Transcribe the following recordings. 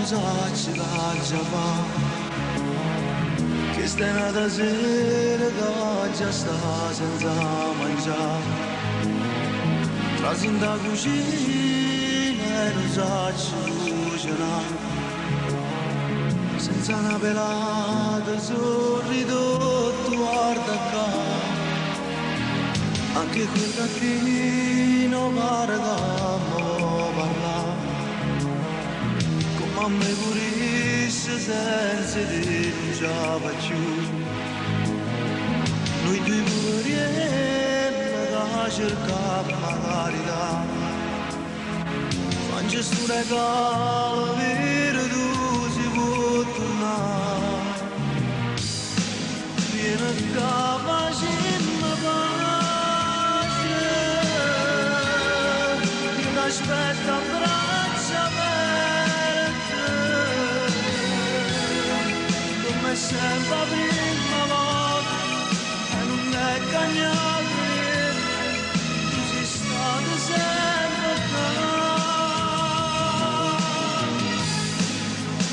usacila giava che stai nata sera che già sta senza mangiare trasinda cucina e non usacila cucinare senza una pelata sorrido tu guarda qua anche quel gattino pare che mi parla come a me pulisce senza denunciava più noi due poverielli che cercavamo magari da mangia su regalo vero tu si può tornare viene a facendo pace io ti aspetto a braccia aperte come sempre la prima volta e non è cagnato tu sei stato sempre qua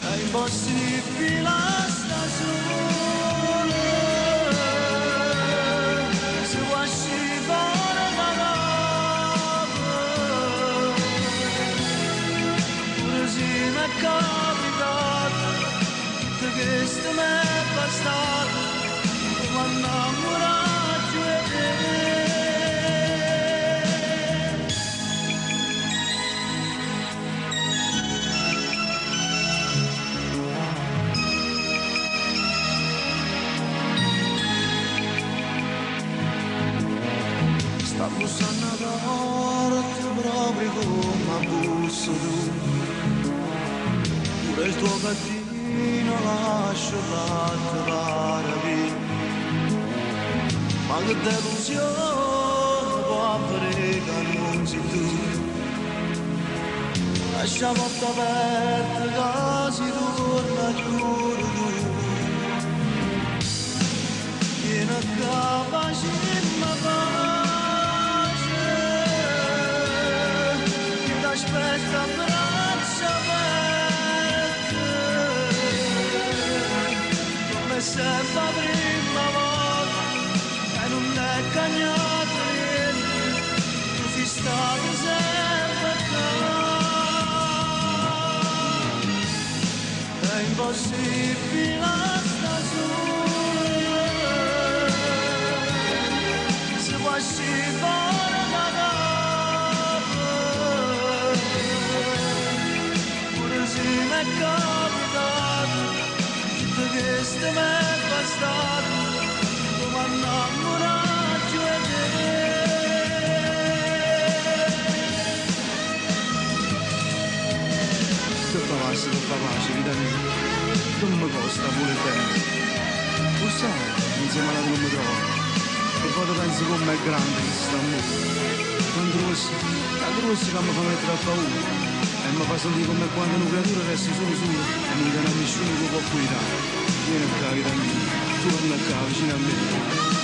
è impossibile sta sola se vuoi scivolare da capo pure se mi è capitato tutto questo mi è bastato come innamorato di te. Sta bussando a porta proprio come busso tu pure il tuo gattino lascio l'altro via ma che delusione può avere che non sei tu lascia la porta aperta che si torna a chiudere tu vieni a capacità pace che ti aspetta a braccia aperte come sempre la prima volta e non è cagnato niente tu sei stato sempre qua è impossibile sta sola se vuoi scivolare da capo pure se mi è capitato tutto questo mi è bastato come innamorato di te. Tutta pace, vita mia, non mi costa pure bene. Lo sai, insieme alla tua mi trovo, e poi pensi come è grande questo amore. Tanto rosso che mi fa mettere a paura, e mi fa sentire come quando una creatura resti solo e non viene a nessuno che può cuidare. Vieni qua, vita mia, torna qua vicino a me.